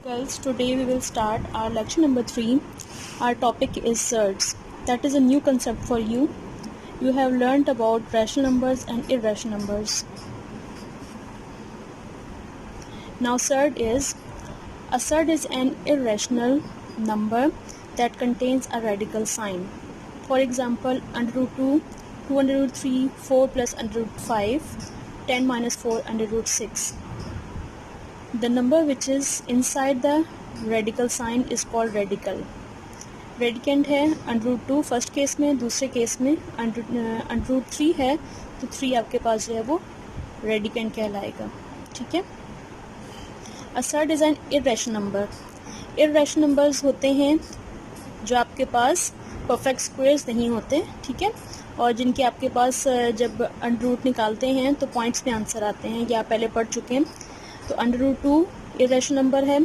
Girls, today we will start our lecture number 3. Our topic is surds. That is a new concept for you. You have learnt about rational numbers and irrational numbers. Now a surd is an irrational number that contains a radical sign. For example, under root 2, 2 under root 3, 4 plus under root 5, 10 minus 4 under root 6. The number which is inside the radical sign is called radical. Radicand है under root 2 first case में, दूसरे case में under root 3 है तो 3 आपके पास जो है वो रेडिकेंट कहलाएगा. ठीक है. A surd is an irrational number. Irrational numbers होते हैं जो आपके पास परफेक्ट स्क्वायर्स नहीं होते. ठीक है. और जिनके आपके पास जब अंडर रूट निकालते हैं तो पॉइंट्स में आंसर आते हैं. ये आप पहले पढ़ चुके हैं. तो अंडर रूट 2 इर्रेशनल नंबर है.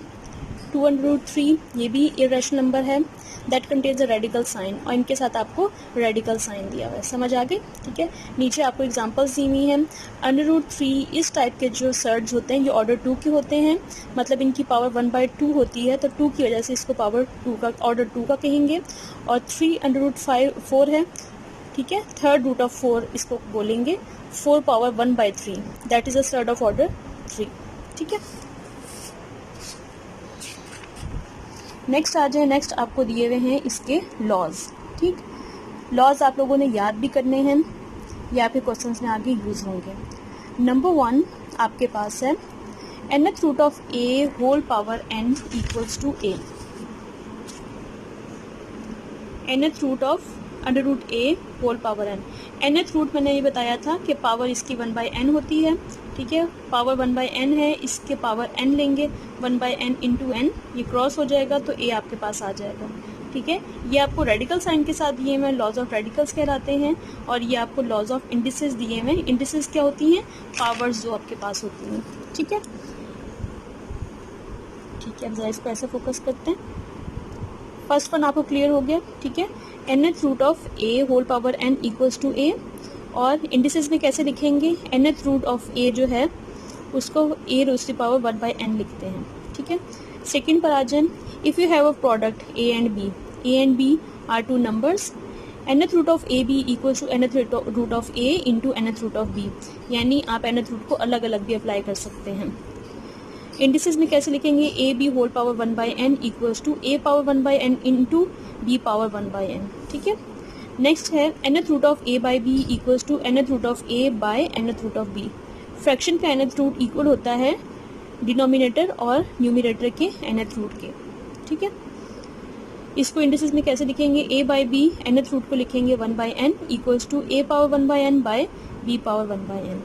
2 अंडर रूट 3 ये भी इर्रेशनल नंबर है. That contains a radical sign और इनके साथ आपको रेडिकल साइन दिया हुआ है. समझ आ गई. ठीक है. नीचे आपको एग्जांपल्स दी हुई हैं. अंडर रूट 3 इस टाइप के जो सर्ड्स होते हैं ये ऑर्डर 2 के होते हैं, मतलब इनकी पावर 1/2 होती है, तो 2 की वजह से इसको पावर 2 का ऑर्डर 2 का कहेंगे. और 3 अंडर रूट 4 है. ठीक है. थर्ड रूट ऑफ 4 इसको बोलेंगे. 4 power 1/3 that is a surd of order 3. ठीक है. नेक्स्ट आ जाए. नेक्स्ट आपको दिए हुए हैं इसके लॉज. ठीक. लॉज आप लोगों ने याद भी करने हैं, ये आपके क्वेश्चंस में आगे यूज होंगे. नंबर 1 आपके पास है nth root of a whole power n equals to a. nth root of under root a whole power n. nth root मैंने ये बताया था कि पावर इसकी 1/n होती है. ठीक है. पावर 1/n है, इसके पावर n लेंगे, 1/n इंटू n, ये क्रॉस हो जाएगा तो a आपके पास आ जाएगा. ठीक है. ये आपको रेडिकल साइन के साथ दिए हुए लॉज ऑफ रेडिकल्स कहलाते हैं. और ये आपको लॉज ऑफ इंडिसेस दिए हुए. इंडिसेस क्या होती हैं? पावर्स जो आपके पास होती हैं. ठीक है. ठीक है. अब जरा इस पर ऐसे फोकस करते हैं. फर्स्ट वन आपको क्लियर हो गया. ठीक है. nth root of a whole power n equals to a. और इंडिसेस में कैसे लिखेंगे? nth रूट ऑफ a जो है उसको a रोज की पावर 1/n लिखते हैं. ठीक है. सेकंड पर आ जाए. If you have a product a and b are 2 numbers, nth root of a b equals to nth root of a into nth root of b. यानी आप nth रूट को अलग अलग भी अप्लाई कर सकते हैं. इंडिसेस में कैसे लिखेंगे? a b whole power 1/n equals to a power 1/n into b power 1/n. ठीक है. नेक्स्ट है nth root of a by b equals to nth root of a by nth root of b. Fraction का nth root equal होता है denominator और numerator के nth root के. ठीक है. इसको इंडिसेस में कैसे लिखेंगे? a by b nth root को लिखेंगे 1/n equals to a power 1/n by b power 1/n.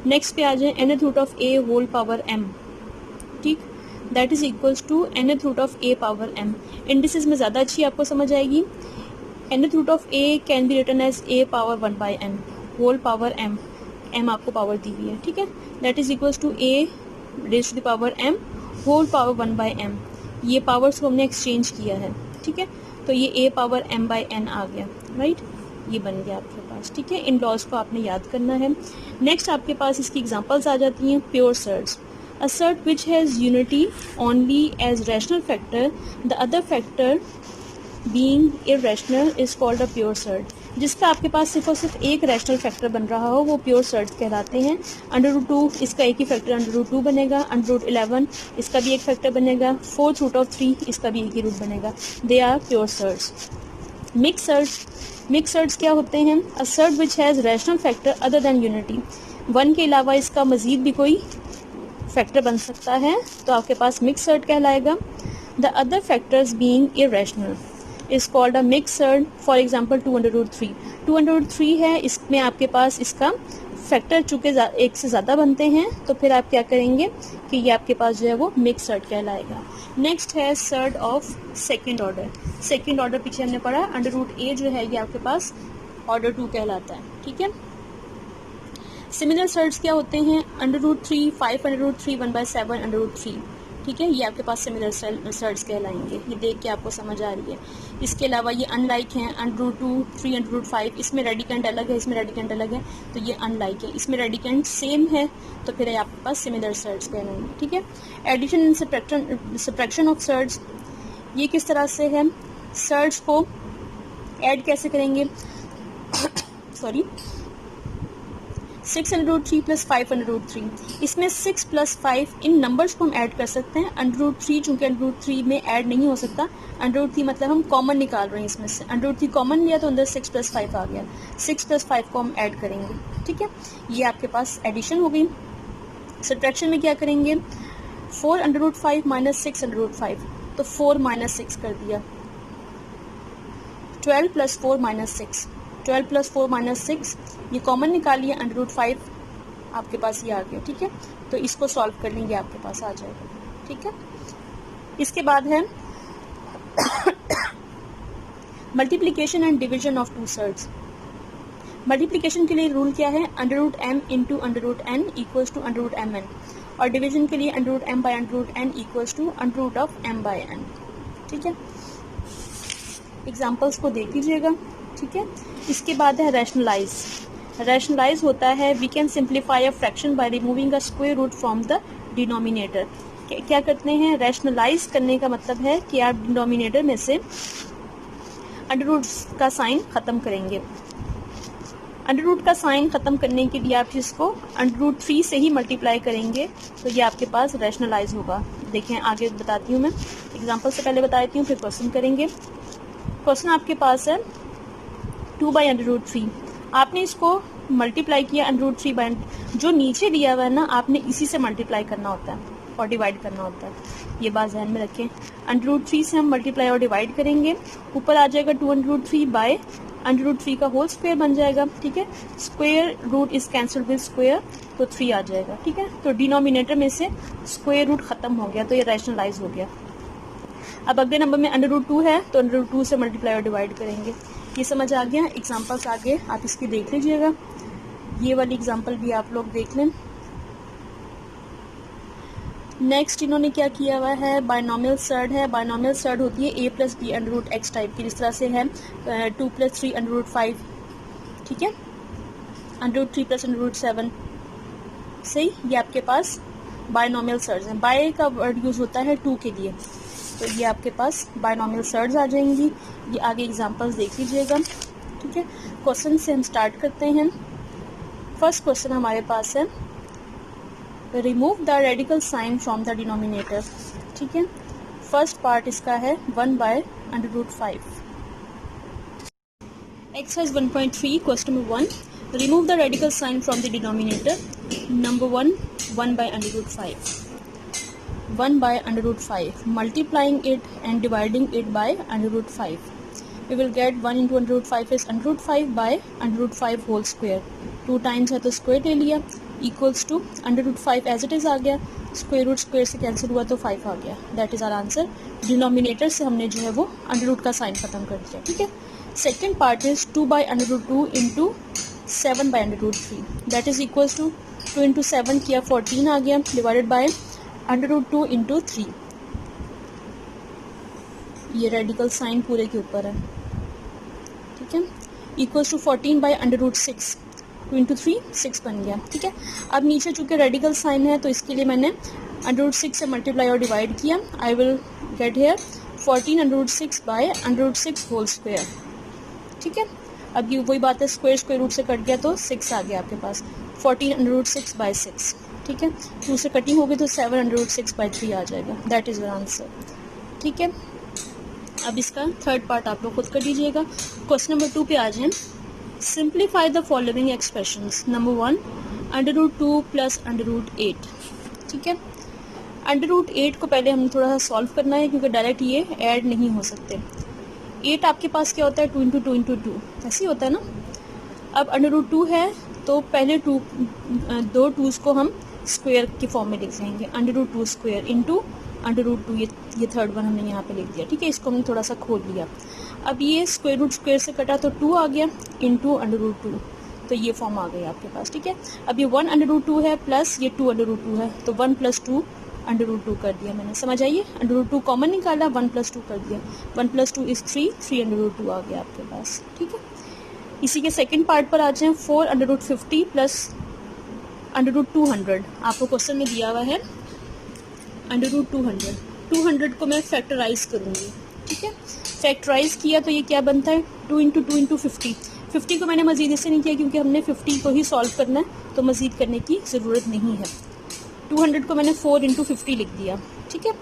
Next पे आ जाए nth root of a whole power m. ठीक. That is equals to nth root of a power m. Indices में ज़्यादा अच्छी आपको समझ आएगी. nth root of a can be written as a power 1/n whole power m. m आपको power दी हुई है. ठीक है. That is equals to a raise to the power m whole power 1/m. ये पावर्स को हमने एक्सचेंज किया है. ठीक है. तो ये a पावर m/n आ गया. राइट. ये बन गया आपके पास. ठीक है. इन लॉज को आपने याद करना है. नेक्स्ट आपके पास इसकी एग्जांपल्स आ जाती हैं. Pure surds. A surd which has unity only as rational factor, the other factor being irrational is called a pure surd. जिसका आपके पास सिर्फ और सिर्फ एक रैशनल फैक्टर बन रहा हो वो प्योर सर्ड्स कहलाते हैं. अंडर रूट 2 इसका एक ही फैक्टर अंडर रूट 2 बनेगा. अंडर रूट 11 इसका भी एक फैक्टर बनेगा. 4th रूट ऑफ 3 इसका भी एक ही रूट बनेगा. They are pure surds. Mix surds क्या होते हैं? A surd which has rational factor other than unity. 1 के अलावा इसका मजीद भी कोई फैक्टर बन सकता है तो आपके पास मिक्स सर्ड कहलाएगा. The other factors being irrational is called a mix surd. For example 2 under root 3. 2 under root 3 है, इसमें आपके पास इसका फैक्टर चूँकि एक से ज़्यादा बनते हैं तो फिर आप क्या करेंगे कि ये आपके पास जो है वो मिक्स सर्ड कहलाएगा. नेक्स्ट है surd of second order. Second order पीछे हमने पढ़ा. अंडर रूट a जो है ये आपके पास ऑर्डर 2 कहलाता है. ठीक है. सिमिलर सर्ड्स क्या होते हैं? Under root 3 5 under root 3 1/7 under root 3. ठीक है, ये आपके पास सिमिलर सर्ट्स कहलाएंगे। ये देख के आपको समझ आ रही है। इसके अलावा ये अनलाइक हैं, √2, 3√5, इसमें रेडिकेंट अलग है, इसमें रेडिकेंट अलग है, तो ये अनलाइक है। इसमें रेडिकेंट सेम है, तो फिर आपके पास सिमिलर सर्ट्स कहलाएंगे। ठीक है, addition and subtraction of surds, ये किस तरह से है, सर्ट्स को ऐड कैसे करेंगे, सॉरी 6√3 + 5√3, इसमें 6 + 5 इन नंबर्स को हम ऐड कर सकते हैं। √3 चूंकि √3 में ऐड नहीं हो सकता, √3 मतलब हम कॉमन निकाल रहे हैं, इसमें से √3 कॉमन लिया तो अंदर 6 + 5 आ गया, 6 + 5 को हम ऐड करेंगे। ठीक है, ये आपके पास एडिशन हो गई। सब्ट्रैक्शन में क्या करेंगे, 4√5 - 6√5, तो 4 - 6 कर दिया, 12 + 4 - 6, 12 + 4 - 6, ये कॉमन निकालिए, √5 आपके पास ये आ गया। ठीक है, तो इसको सॉल्व कर लेंगे, आपके पास आ जाएगा। ठीक है, इसके बाद है multiplication and division of two surds. Multiplication के लिए रूल क्या है, √m × √n = √mn, और डिवीजन के लिए √m / √n = √m/n। ठीक है, एग्जाम्पल्स को देख लीजिएगा। ठीक है, इसके बाद है रैशनलाइज। रैशनलाइज होता है, we can simplify a fraction by removing a square root from the denominator. क्या करते हैं, रैशनलाइज करने का मतलब है कि आप डिनोमिनेटर में से अंडर रूट का साइन खत्म करेंगे। अंडर रूट का साइन खत्म करने के लिए आप इसको √3 से ही मल्टीप्लाई करेंगे, तो ये आपके पास रैशनलाइज होगा। देखें, आगे बताती हूँ मैं, एग्जाम्पल से पहले बता देती हूँ, फिर क्वेश्चन करेंगे। क्वेश्चन आपके पास है 2/√3, आपने इसको मल्टीप्लाई किया √3 जो नीचे दिया हुआ है ना, आपने इसी से मल्टीप्लाई करना होता है और डिवाइड करना होता है, ये बात ध्यान में रखें। √3 से हम मल्टीप्लाई और डिवाइड करेंगे, ऊपर आ जाएगा 2√3 √3 का होल स्क्वायर बन जाएगा। ठीक है, square root is cancel with square, तो 3 आ जाएगा। ठीक है, तो डिनोमिनेटर में से स्क्वायर रूट खत्म हो गया, तो ये रैशनलाइज हो गया। अब अगले नंबर में √2 है, तो √2 से मल्टीप्लाई और डिवाइड करेंगे। ये समझ आ गया। एग्जाम्पल्स आगे आप इसकी देख लीजिएगा, ये वाली एग्जाम्पल भी आप लोग देख लें। नेक्स्ट इन्होंने क्या किया हुआ है, बायनॉमियल सर्ड है। बायनॉमियल सर्ड होती है a + b √x टाइप की, जिस तरह से है 2 + 3 √5, ठीक है, √3 + √7, सही। ये आपके पास बायनॉमियल सर्ड्स हैं। बाय का वर्ड यूज होता है 2 के लिए, तो ये आपके पास बायनॉमियल सर्ड्स आ जाएंगी। ये आगे एग्जांपल्स देख लीजिएगा। ठीक है, क्वेश्चन से हम स्टार्ट करते हैं। फर्स्ट क्वेश्चन हमारे पास है, remove the radical sign from the denominator. ठीक है, फर्स्ट पार्ट इसका है 1/√5। Exercise 1.3 question number 1, remove the radical sign from the denominator. Number 1, 1/√5, 1/√5, multiplying it and dividing it by √5. We will get 1 × √5 is √5 by √5 whole square. 2 times है तो square ले लिया, equals to √5 as it is आ गया, square root square से cancel हुआ तो 5 आ गया। That is our answer. Denominator से हमने जो है वो √ का साइन खत्म कर दिया। ठीक है, second part is 2/√2 × 7/√3, that is equals to 2 × 7 किया 14 आ गया, डिवाइडेड बाय √2 × 3, ये रेडिकल साइन पूरे के ऊपर है। ठीक है, इक्वल्स टू 14/√6, 2 × 3 6 बन गया। ठीक है, अब नीचे चूंकि रेडिकल साइन है तो इसके लिए मैंने √6 से मल्टीप्लाई और डिवाइड किया। I will get here 14√6/√6 whole square. ठीक है, अब ये वही बात है, स्क्वायर रूट से कट गया तो 6 आ गया आपके पास, 14√6/6। ठीक है, 2 से कटिंग होगी तो 7√6/3 आ जाएगा। That is your answer. ठीक है, अब इसका थर्ड पार्ट आप लोग खुद कर लीजिएगा। क्वेश्चन नंबर 2 पे आ जाएं। Simplify the following expressions. Number 1, √2 + √8। ठीक है, √8 को पहले हमें थोड़ा सा सॉल्व करना है, क्योंकि डायरेक्ट ये ऐड नहीं हो सकते। 8 आपके पास क्या होता है, 2 × 2 × 2 ऐसे ही होता है ना। अब √2 है तो पहले 2 2's को हम स्क्वायर के फॉर्म में लिख देंगे, √2² × √2, ये थर्ड वन हमने यहाँ पे लिख दिया। ठीक है, इसको हमने थोड़ा सा खोल लिया। अब ये स्क्वायर रूट स्क्वायर से कटा तो 2 आ गया, इंटू √2, तो ये फॉर्म आ गई आपके पास। ठीक है, अब ये 1 √2 है प्लस ये 2 √2 है, तो 1 + 2 √2 कर दिया मैंने, समझ आइए। √2 कॉमन निकाला, 1 + 2 कर दिया, 1 + 2 = 3, 3 √2 आ गया आपके पास, ठीक है। इसी के सेकंड पार्ट पर आ जाएं, 4 √50 + √200। आपको क्वेश्चन में दिया हुआ है √200, 200 को मैं फैक्टराइज करूँगी, ठीक है। फैक्टराइज किया तो ये क्या बनता है, 2 × 2 × 50। 50 को मैंने मज़ीद इससे नहीं किया क्योंकि हमने 50 को ही सॉल्व करना है, तो मज़ीद करने की ज़रूरत नहीं है। 200 को मैंने 4 × 50 लिख दिया, ठीक है।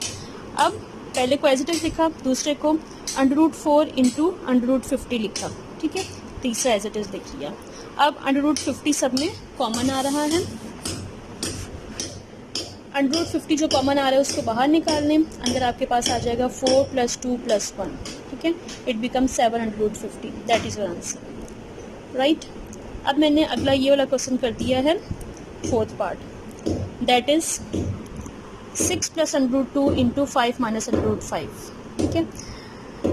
अब पहले को एज इट इज़ लिखा, दूसरे को √4 × √50 लिखा, ठीक है। तीसरा एज इट इज़ लिख लिया। अब √50 सब में कॉमन आ रहा है, √50 जो कॉमन आ रहा है उसको बाहर निकाल लें, अंदर आपके पास आ जाएगा 4 + 2 + 1, ठीक है। It become 7 √50, that is your answer, right. अब मैंने अगला ये वाला क्वेश्चन कर दिया है, फोर्थ पार्ट, दैट इज़ 6 + √2 × 5 - √5, ठीक है।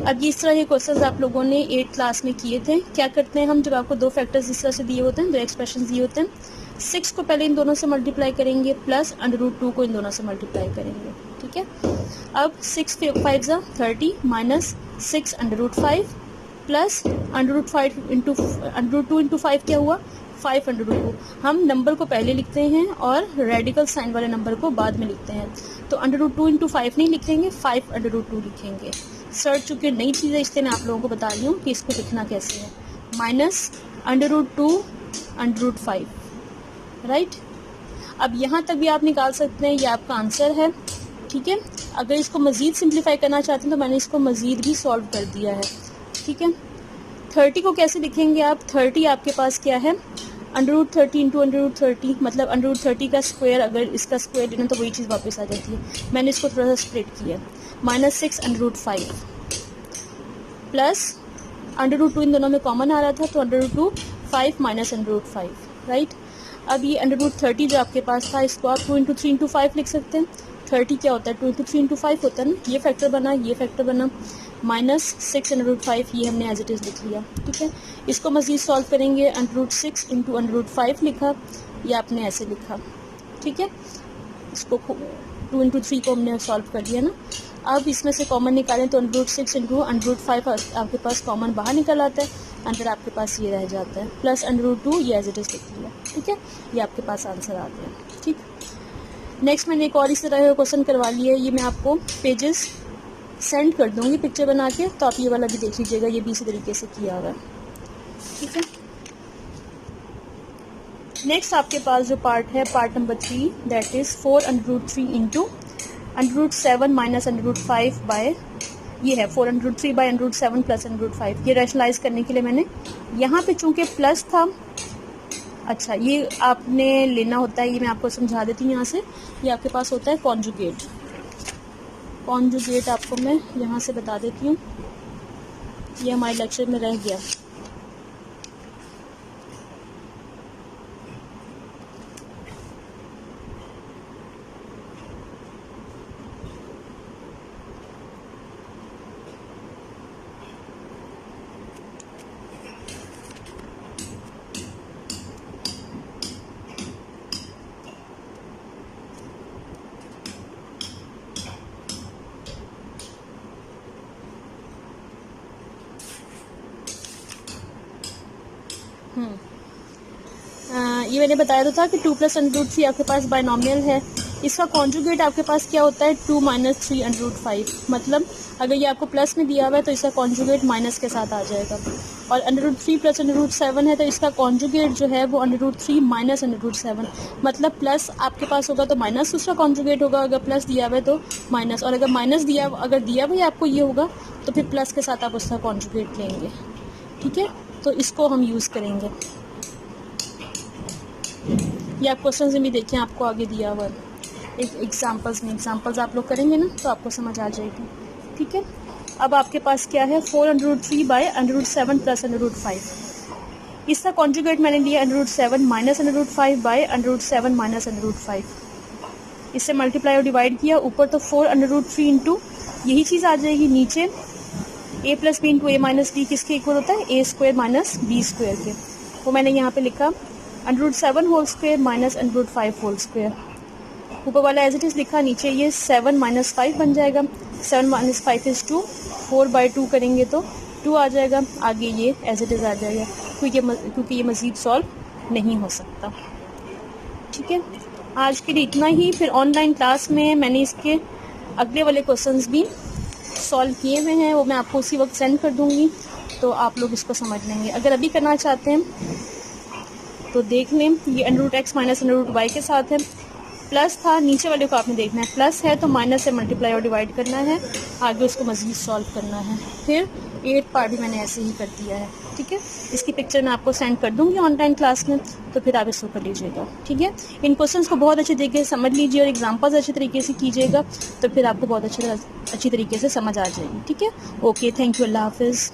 अब इस तरह के क्वेश्चंस आप लोगों ने 8th क्लास में किए थे। क्या करते हैं हम, जब आपको दो फैक्टर्स इस तरह से दिए होते हैं, दो एक्सप्रेशन दिए होते हैं, 6 को पहले इन दोनों से मल्टीप्लाई करेंगे प्लस √2 को इन दोनों से मल्टीप्लाई करेंगे, ठीक है। अब 6 × 5 = 30 माइनस 6 √5 प्लस √5 × √2 × 5 क्या हुआ, 5 √2। हम नंबर को पहले लिखते हैं और रेडिकल साइन वाले नंबर को बाद में लिखते हैं, तो √2 × 5 नहीं लिखेंगे, 5 √2 लिखेंगे। सर चूँकि नई चीज़ है इसलिए मैं आप लोगों को बता रही हूँ कि इसको लिखना कैसे है, माइनस √2 √5, राइट। अब यहाँ तक भी आप निकाल सकते हैं, ये आपका आंसर है, ठीक है। अगर इसको मज़ीद सिंप्लीफाई करना चाहते हैं तो मैंने इसको मज़ीद भी सॉल्व कर दिया है, ठीक है। 30 को कैसे लिखेंगे आप, 30 आपके पास क्या है, √30 × √30, मतलब √30 का स्क्वायर, अगर इसका स्क्वायर लेना तो वही चीज़ वापस आ जाती है। मैंने इसको थोड़ा सा स्प्लिट किया, माइनस 6 √5 प्लस √2 इन दोनों में कॉमन आ रहा था, तो √2 5 माइनस √5, राइट। अब ये √30 जो आपके पास था, इसको आप 2 × 3 × 5 लिख सकते हैं। 30 क्या होता है, 2 × 3 × 5 होता है ना, ये फैक्टर बना, ये फैक्टर बना, माइनस 6 √5, ये हमने एज इट इज़ लिख लिया, ठीक है। इसको मज़ीद सॉल्व करेंगे, √6 × √5 लिखा, या आपने ऐसे लिखा, ठीक है। इसको 2 × 3 को हमने सॉल्व कर दिया ना। अब इसमें से कॉमन निकालें तो √6 × √5 आपके पास कॉमन बाहर निकल आता है, अंदर आपके पास ये रह जाता है, प्लस √2, ये एज इट इज़ लिख लिया, ठीक है। ये आपके पास आंसर आ गया, ठीक। नेक्स्ट मैंने एक और इस तरह का क्वेश्चन करवा लिया है, ये मैं आपको पेजेस सेंड कर दूँगी पिक्चर बना के, तो आप ये वाला भी देख लीजिएगा, ये भी इसी तरीके से किया हुआ है, ठीक है। नेक्स्ट आपके पास जो पार्ट है, part number 3, that is 4 √3 × √7 minus √5 by, ये है 4 √3 बाय √7 प्लस √5। ये रैशनलाइज करने के लिए मैंने यहाँ पे चूँकि प्लस था, अच्छा ये आपने लेना होता है, ये मैं आपको समझा देती हूँ यहाँ से। ये आपके पास होता है कॉन्जुगेट, कॉन्जुगेट आपको मैं यहाँ से बता देती हूँ, ये हमारे लेक्चर में रह गया। ये मैंने बताया तो था कि 2 + √3 आपके पास बाइनोमियल है, इसका कॉन्जुगेट आपके पास क्या होता है, 2 - 3 √5। मतलब अगर ये आपको प्लस में दिया हुआ है तो इसका कॉन्जुगेट माइनस के साथ आ जाएगा, और √3 + √7 है तो इसका कॉन्जुगेट जो है वो √3 - √7। मतलब प्लस आपके पास होगा तो माइनस उसका कॉन्जुगेट होगा, अगर प्लस दिया हुआ है तो माइनस, और अगर माइनस दिया हुआ है आपको ये होगा तो फिर प्लस के साथ आप उसका कॉन्जुगेट लेंगे, ठीक है। तो इसको हम यूज़ करेंगे, ये आप क्वेश्चन में भी देखें, आपको आगे दिया हुआ है एक एग्जाम्पल्स में, एग्जाम्पल्स आप लोग करेंगे ना तो आपको समझ आ जाएगी, ठीक है। अब आपके पास क्या है, 4 √3 बाय √7 प्लस √5, इसका कॉन्जुगेट मैंने लिया √7 माइनस √5 बाय √7 माइनस √5, इससे मल्टीप्लाई और डिवाइड किया, ऊपर तो 4 √3 इंटू यही चीज़ आ जाएगी, नीचे a + b into a - b किसके इक्वल होता है, a² माइनस b² के, वो मैंने यहाँ पे लिखा √7 whole square minus √5 whole square. ऊपर वाला एज इट इज़ लिखा, नीचे ये 7 - 5 बन जाएगा। 7 - 5 इज़ 2, 4/2 करेंगे तो 2 आ जाएगा। आगे ये एज इट इज़ आ जाएगा, क्योंकि ये मज़ीद सॉल्व नहीं हो सकता। ठीक है, आज के लिए इतना ही। फिर ऑनलाइन क्लास में मैंने इसके अगले वाले क्वेश्चंस भी सॉल्व किए हुए हैं, वो मैं आपको उसी वक्त सेंड कर दूँगी, तो आप लोग इसको समझ लेंगे। अगर अभी करना चाहते हैं तो देख लें। ये √x - √y के साथ है, प्लस था, नीचे वाले को आपने देखना है, प्लस है तो माइनस से मल्टीप्लाई और डिवाइड करना है, आगे उसको मज़ीद सॉल्व करना है। फिर 8 पार्ट भी मैंने ऐसे ही कर दिया है। ठीक है, इसकी पिक्चर मैं आपको सेंड कर दूंगी ऑनलाइन क्लास में, तो फिर आप इसको कर लीजिएगा। ठीक है, इन क्वेश्चंस को बहुत अच्छे तरीके से समझ लीजिए और एग्जांपल्स अच्छे तरीके से कीजिएगा, तो फिर आपको बहुत अच्छी तरीके से समझ आ जाएगी। ठीक है, ओके, थैंक यू, अल्लाह हाफिज़।